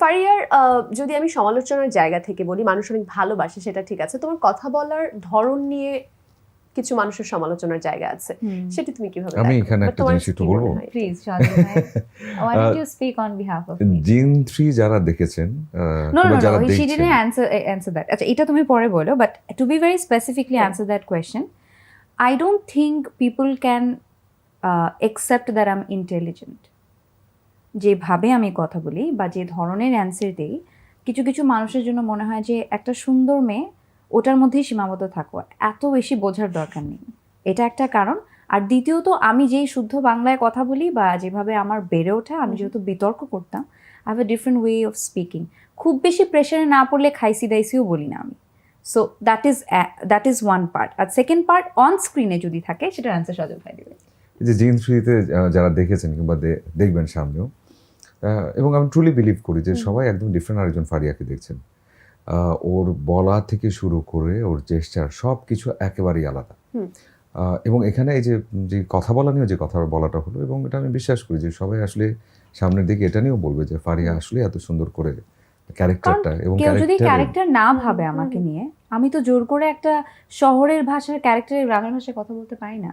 ফারিয়ার যদি আমি সমালোচনার জায়গা থেকে বলি, মানুষ অনেক ভালোবাসে সেটা ঠিক আছে, তোমার কথা বলার ধরন নিয়ে কিছু মানুষের সমালোচনার জায়গা আছে, সেটা তুমি কিভাবে আমি দেখো? এখানে বা একটা তোমার জিনিস কি একটু মনে বলবো। হয়? প্লিজ শাহজাহান ভাই, why don't you speak on behalf of me? জিন 3 যারা দেখেছেন No, কিংবা যারা she দেখছেন, didn't answer that. আচ্ছা, এটা তুমি পরে বলো, but to be very specifically answer that question, I don't think people can accept that I'm intelligent. যেভাবে আমি কথা বলি বা যে ধরনের অ্যান্সার দিই, কিছু কিছু মানুষের জন্য মনে হয় যে একটা সুন্দর মেয়ে ওটার মধ্যেই সীমাবদ্ধ থাকো, এত বেশি বোঝার দরকার নেই। এটা একটা কারণ। আর দ্বিতীয়ত, আমি যেই শুদ্ধ বাংলায় কথা বলি বা যেভাবে আমার বেড়ে ওঠা, আমি যেহেতু বিতর্ক করতাম, I have a different way of speaking. খুব বেশি প্রেশারে না পড়লে খাইসি দাইসিও বলি না আমি। So that is one part. আর সেকেন্ড পার্ট, অন স্ক্রিনে যদি থাকে সেটার অ্যান্সার সজল ভাই দেবে। এই যে জিন 3-তে যারা দেখেছেন কিংবা দেখবেন সামনেও, এবং আমি ট্রুলি বিলিভ করি যে সবাই একদম ডিফারেন্ট আরেকজন ফারিয়াকে দেখছেন। ওর বলা থেকে শুরু করে ওর জেস্টার সব কিছু একেবারেই আলাদা। এবং এখানে এই যে কথা বলা নিয়েও যে কথা বলাটা হলো, এবং এটা আমি বিশ্বাস করি যে সবাই আসলে সামনের দিকে এটা নিয়েও বলবে যে ফারিয়া আসলে এত সুন্দর করে ক্যারেক্টারটা, এবং কেউ যদি ক্যারেক্টার না ভাবে আমাকে নিয়ে, আমি তো জোর করে একটা শহরের ভাষার ক্যারেক্টারের গ্রামের ভাষায় কথা বলতে পারি না।